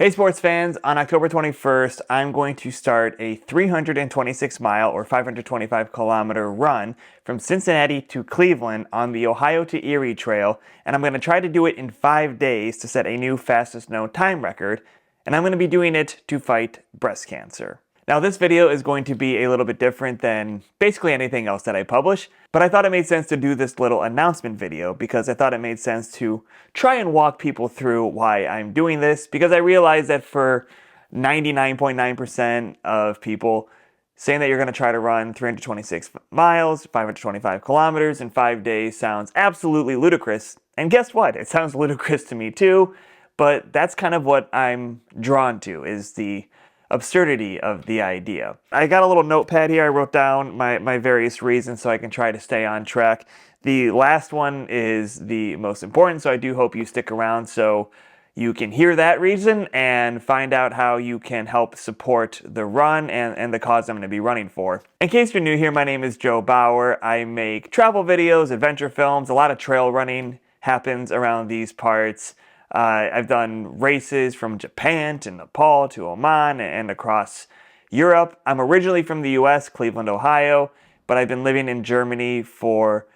Hey sports fans, on October 21st, I'm going to start a 326 mile or 525 kilometer run from Cincinnati to Cleveland on the Ohio to Erie Trail, and I'm going to try to do it in 5 days to set a new fastest known time record, and I'm going to be doing it to fight breast cancer. Now this video is going to be a little bit different than basically anything else that I publish, but I thought it made sense to do this little announcement video because I thought it made sense to try and walk people through why I'm doing this, because I realize that for 99.9% of people, saying that you're going to try to run 326 miles, 525 kilometers in 5 days sounds absolutely ludicrous. And guess what? It sounds ludicrous to me too, but that's kind of what I'm drawn to, is the absurdity of the idea. I got a little notepad here. I wrote down my various reasons so I can try to stay on track. The last one is the most important, so I do hope you stick around so you can hear that reason and find out how you can help support the run and the cause I'm going to be running for. In case you're new here, my name is Joe Bauer. I make travel videos, adventure films. A lot of trail running happens around these parts. I've done races from Japan to Nepal to Oman and across Europe. I'm originally from the US, Cleveland, Ohio, but I've been living in Germany for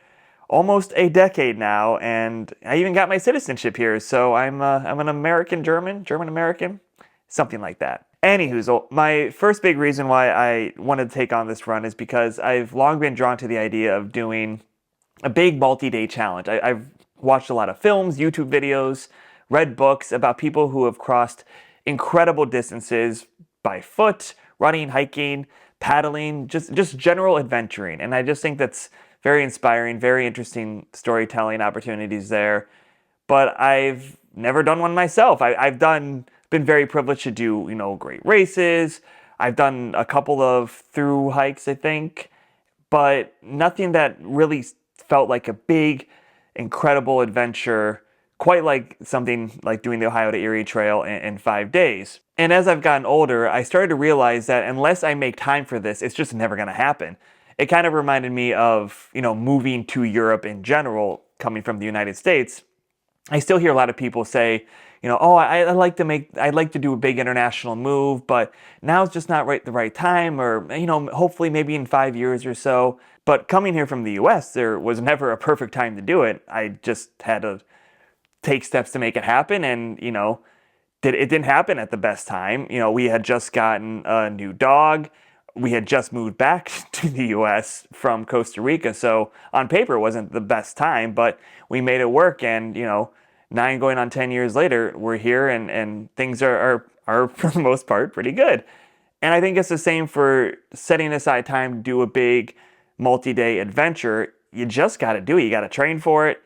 almost a decade now, and I even got my citizenship here, so I'm an American German, German-American, something like that. Anywho, my first big reason why I wanted to take on this run is because I've long been drawn to the idea of doing a big multi-day challenge. I've watched a lot of films, YouTube videos, read books about people who have crossed incredible distances by foot, running, hiking, paddling, just general adventuring. And I just think that's very inspiring, very interesting storytelling opportunities there. But I've never done one myself. I've been very privileged to do, great races. I've done a couple of through hikes, I think, but nothing that really felt like a big, incredible adventure, quite like something like doing the Ohio to Erie Trail in 5 days. And as I've gotten older, I started to realize that unless I make time for this, it's just never going to happen. It kind of reminded me of, moving to Europe in general, coming from the United States. I still hear a lot of people say, oh, I'd like to do a big international move, but now it's just not the right time, or, hopefully maybe in 5 years or so. But coming here from the US, there was never a perfect time to do it. I just had to take steps to make it happen, and it didn't happen at the best time. We had just gotten a new dog. We had just moved back to the US from Costa Rica, so on paper it wasn't the best time, but we made it work, and 9 going on 10 years later, we're here, and things are for the most part pretty good. And I think it's the same for setting aside time to do a big multi-day adventure. You just got to do it. You got to train for it.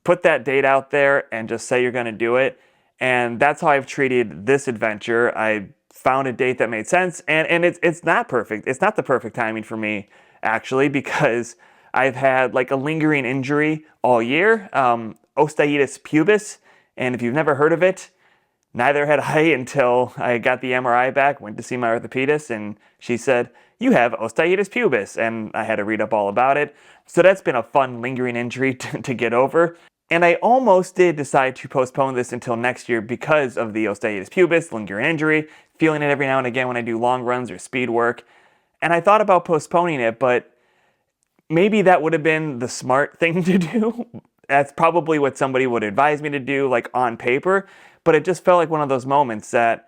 Put that date out there and just say you're going to do it. And that's how I've treated this adventure. I found a date that made sense, and it's not perfect. It's not the perfect timing for me, actually, because I've had like a lingering injury all year, osteitis pubis, and if you've never heard of it, neither had I until I got the MRI back, went to see my orthopedist, and she said, you have osteitis pubis, and I had to read up all about it. So that's been a fun lingering injury to get over. And I almost did decide to postpone this until next year because of the osteitis pubis, lingering injury, feeling it every now and again when I do long runs or speed work. And I thought about postponing it, but maybe that would have been the smart thing to do. That's probably what somebody would advise me to do, like on paper. But it just felt like one of those moments that,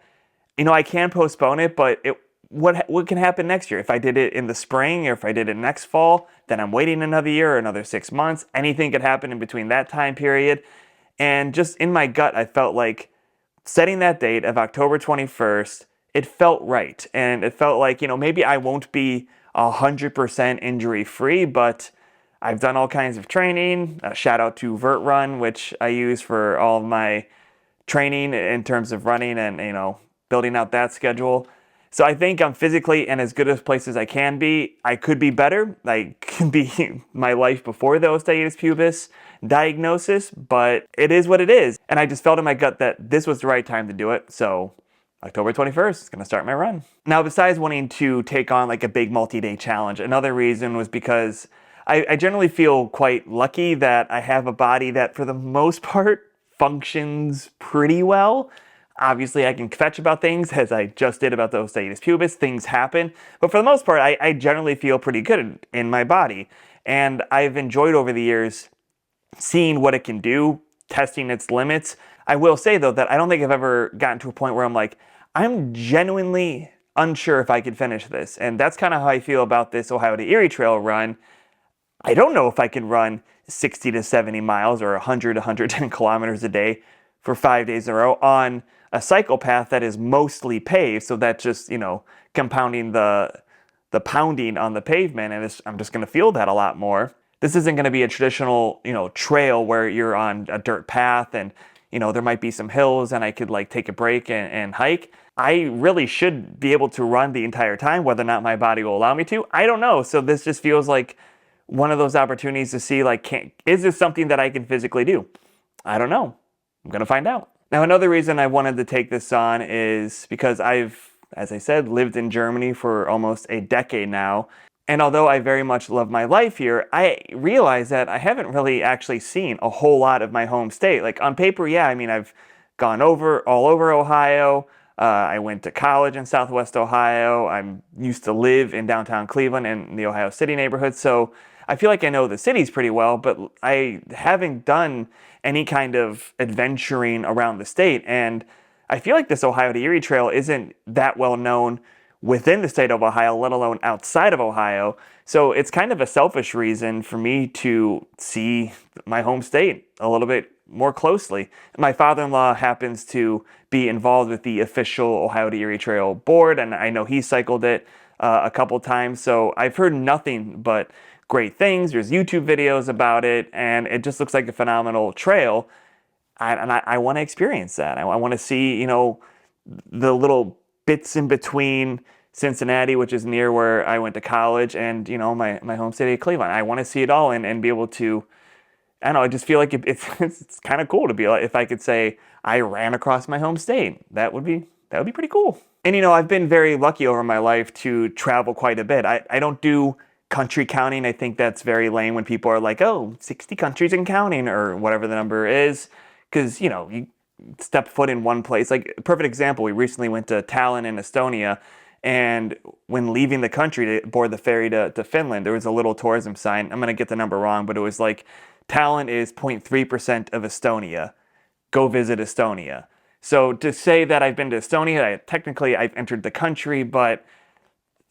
I can postpone it, but what can happen next year? If I did it in the spring, or if I did it next fall, then I'm waiting another year or another 6 months. Anything could happen in between that time period. And just in my gut, I felt like setting that date of October 21st, it felt right. And it felt like, maybe I won't be 100% injury free, but I've done all kinds of training. Shout out to Vert Run, which I use for all of my training in terms of running and, building out that schedule. So I think I'm physically in as good a place as I can be. I could be better. I could be my life before the osteitis pubis diagnosis, but it is what it is. And I just felt in my gut that this was the right time to do it. So October 21st is going to start my run. Now, besides wanting to take on like a big multi-day challenge, another reason was because I generally feel quite lucky that I have a body that for the most part functions pretty well. Obviously, I can fetch about things, as I just did about the osteitis pubis. Things happen. But for the most part, I generally feel pretty good in my body. And I've enjoyed over the years seeing what it can do, testing its limits. I will say, though, that I don't think I've ever gotten to a point where I'm like, I'm genuinely unsure if I could finish this. And that's kind of how I feel about this Ohio to Erie Trail run. I don't know if I can run 60 to 70 miles or 100 to 110 kilometers a day for 5 days in a row on a cycle path that is mostly paved. So that's just, compounding the pounding on the pavement, and I'm just going to feel that a lot more. This isn't going to be a traditional, trail where you're on a dirt path and, there might be some hills and I could like take a break and hike. I really should be able to run the entire time, whether or not my body will allow me to. I don't know. So this just feels like one of those opportunities to see, like, is this something that I can physically do? I don't know. I'm going to find out. Now, another reason I wanted to take this on is because I've, as I said, lived in Germany for almost a decade now. And although I very much love my life here, I realize that I haven't really actually seen a whole lot of my home state. Like on paper, yeah, I mean, I've gone all over Ohio. I went to college in Southwest Ohio. I'm used to live in downtown Cleveland and the Ohio City neighborhood. So I feel like I know the cities pretty well, but I haven't done any kind of adventuring around the state. And I feel like this Ohio to Erie Trail isn't that well known within the state of Ohio, let alone outside of Ohio. So it's kind of a selfish reason for me to see my home state a little bit more closely. My father-in-law happens to be involved with the official Ohio to Erie Trail board, and I know he cycled it a couple times. So I've heard nothing but great things. There's YouTube videos about it, and it just looks like a phenomenal trail. And I want to experience that. I want to see, the little bits in between Cincinnati, which is near where I went to college, and, my home city of Cleveland. I want to see it all and be able to, I don't know, I just feel like it's kind of cool to be like, if I could say I ran across my home state, that would be pretty cool. And, I've been very lucky over my life to travel quite a bit. I don't do country counting. I think that's very lame when people are like, oh, 60 countries and counting, or whatever the number is. Because, you step foot in one place. Like, a perfect example, we recently went to Tallinn in Estonia, and when leaving the country to board the ferry to Finland, there was a little tourism sign. I'm going to get the number wrong, but it was like, Tallinn is 0.3% of Estonia. Go visit Estonia. So to say that I've been to Estonia, technically I've entered the country, but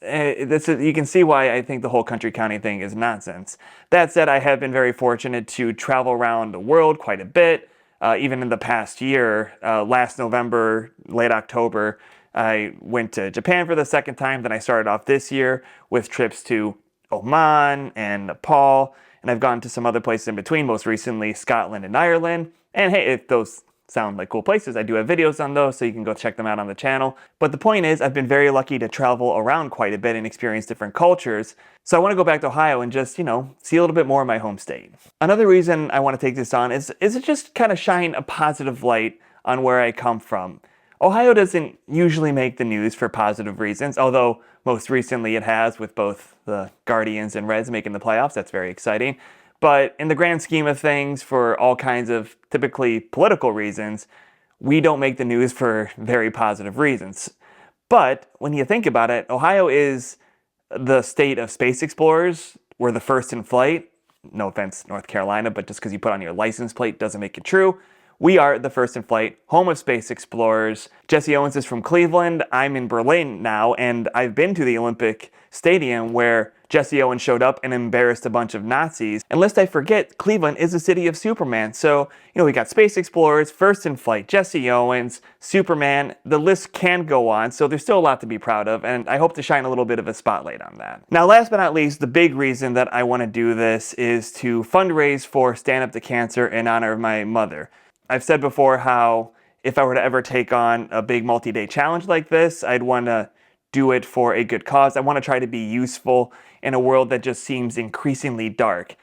you can see why I think the whole country counting thing is nonsense. That said, I have been very fortunate to travel around the world quite a bit. Even in the past year, last November, late October, I went to Japan for the second time. Then I started off this year with trips to Oman and Nepal, and I've gone to some other places in between, most recently Scotland and Ireland. And hey, if those sound like cool places, I do have videos on those, so you can go check them out on the channel. But the point is, I've been very lucky to travel around quite a bit and experience different cultures. So I want to go back to Ohio and just, see a little bit more of my home state. Another reason I want to take this on is it just kind of shine a positive light on where I come from. Ohio doesn't usually make the news for positive reasons, although most recently it has, with both the Guardians and Reds making the playoffs. That's very exciting. But in the grand scheme of things, for all kinds of typically political reasons, we don't make the news for very positive reasons. But when you think about it, Ohio is the state of space explorers. We're the first in flight. No offense, North Carolina, but just because you put on your license plate doesn't make it true. We are the first in flight, home of space explorers. Jesse Owens is from Cleveland. I'm in Berlin now, and I've been to the Olympic Stadium where Jesse Owens showed up and embarrassed a bunch of Nazis. And lest I forget, Cleveland is the city of Superman. So, we got space explorers, first in flight, Jesse Owens, Superman. The list can go on, so there's still a lot to be proud of, and I hope to shine a little bit of a spotlight on that. Now, last but not least, the big reason that I want to do this is to fundraise for Stand Up to Cancer in honor of my mother. I've said before how if I were to ever take on a big multi-day challenge like this, I'd want to do it for a good cause. I want to try to be useful in a world that just seems increasingly dark.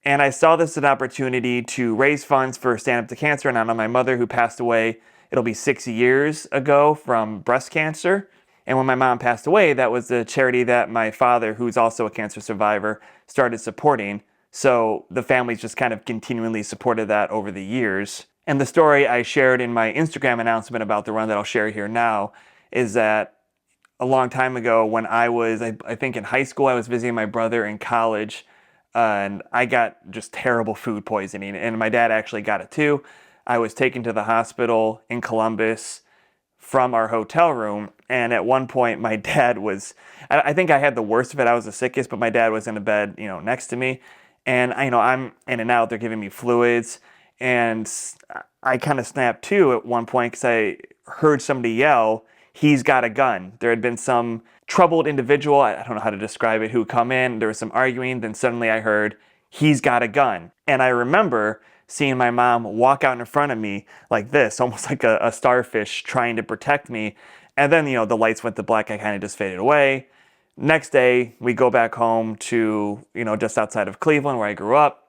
And I saw this as an opportunity to raise funds for Stand Up to Cancer in honor of my mother, who passed away, it'll be 6 years ago, from breast cancer. And when my mom passed away, that was the charity that my father, who's also a cancer survivor, started supporting. So the family's just kind of continually supported that over the years. And the story I shared in my Instagram announcement about the run that I'll share here now is that a long time ago when I was, I think in high school, I was visiting my brother in college, and I got just terrible food poisoning, and my dad actually got it too. I was taken to the hospital in Columbus from our hotel room, and at one point my dad was, I think I had the worst of it. I was the sickest, but my dad was in a bed, next to me, and I'm in and out. They're giving me fluids, and I kind of snapped too at one point because I heard somebody yell, "He's got a gun." There had been some troubled individual, I don't know how to describe it, who come in. There was some arguing. Then suddenly I heard, "He's got a gun." And I remember seeing my mom walk out in front of me like this, almost like a starfish trying to protect me. And then, the lights went to black. I kind of just faded away. Next day, we go back home to, just outside of Cleveland where I grew up.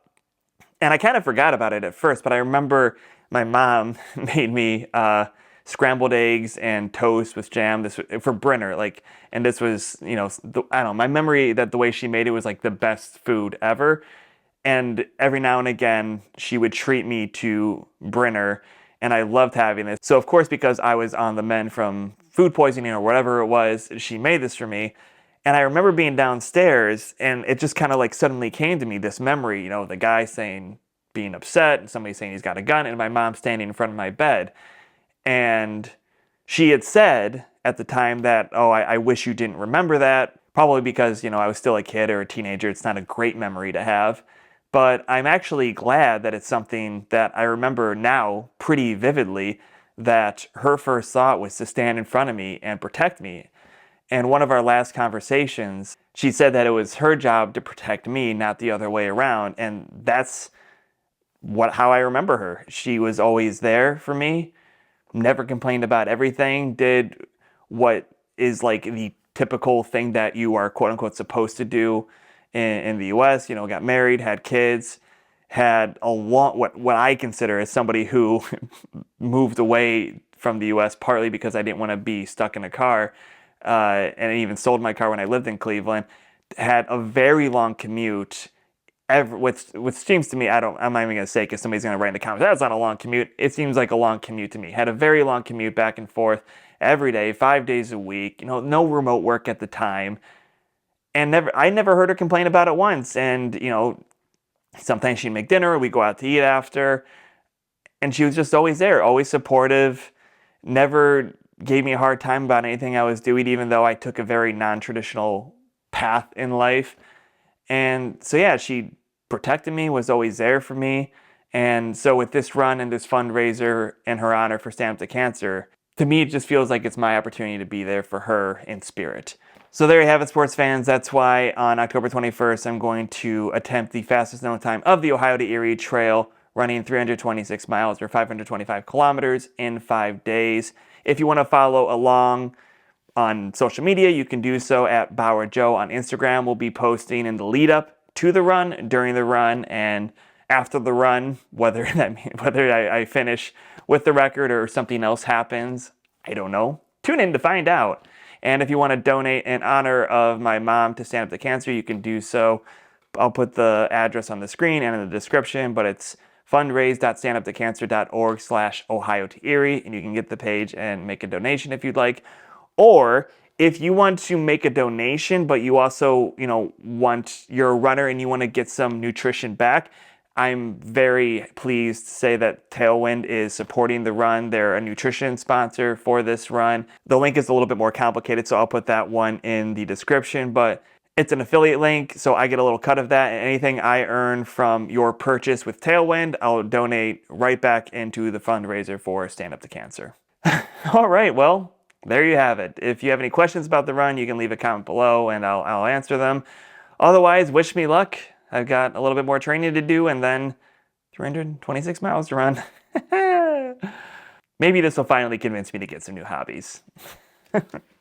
And I kind of forgot about it at first, but I remember my mom made me scrambled eggs and toast with jam. This for Brenner, and this was, I don't know, my memory that the way she made it was like the best food ever. And every now and again, she would treat me to Brenner, and I loved having this. So of course, because I was on the mend from food poisoning or whatever it was, she made this for me. And I remember being downstairs, and it just kind of like suddenly came to me, this memory, the guy being upset, and somebody saying he's got a gun, and my mom standing in front of my bed. And she had said at the time that, "Oh, I wish you didn't remember that," probably because, I was still a kid or a teenager. It's not a great memory to have. But I'm actually glad that it's something that I remember now pretty vividly, that her first thought was to stand in front of me and protect me. And one of our last conversations, she said that it was her job to protect me, not the other way around. And that's how I remember her. She was always there for me, never complained about everything, did what is like the typical thing that you are quote unquote supposed to do in the US, got married, had kids, had a lot, what I consider as somebody who moved away from the US partly because I didn't want to be stuck in a car, and I even sold my car when I lived in Cleveland, had a very long commute. Which seems to me, I'm not even going to say because somebody's going to write in the comments, "That's not a long commute." It seems like a long commute to me. Had a very long commute back and forth every day, 5 days a week, no remote work at the time. And I never heard her complain about it once. And, sometimes she'd make dinner, we'd go out to eat after. And she was just always there, always supportive, never gave me a hard time about anything I was doing, even though I took a very non-traditional path in life. And so, yeah, she protected me, was always there for me. And so with this run and this fundraiser in her honor for Stand Up to Cancer, to me, it just feels like it's my opportunity to be there for her in spirit. So there you have it, sports fans. That's why on October 21st, I'm going to attempt the fastest known time of the Ohio to Erie Trail, running 326 miles or 525 kilometers in 5 days. If you want to follow along on social media, you can do so at Bauer Joe on Instagram. We'll be posting in the lead up to the run, during the run, and after the run, whether I finish with the record or something else happens, I don't know. Tune in to find out. And if you want to donate in honor of my mom to Stand Up to Cancer, you can do so. I'll put the address on the screen and in the description, but it's fundraise.standuptocancer.org/Ohio to Erie, and you can get the page and make a donation if you'd like. Or if you want to make a donation, but you also, you're a runner and you want to get some nutrition back, I'm very pleased to say that Tailwind is supporting the run. They're a nutrition sponsor for this run. The link is a little bit more complicated, so I'll put that one in the description, but it's an affiliate link, so I get a little cut of that. And anything I earn from your purchase with Tailwind, I'll donate right back into the fundraiser for Stand Up to Cancer. All right, well, there you have it. If you have any questions about the run, you can leave a comment below and I'll answer them. Otherwise, wish me luck. I've got a little bit more training to do and then 326 miles to run. Maybe this will finally convince me to get some new hobbies.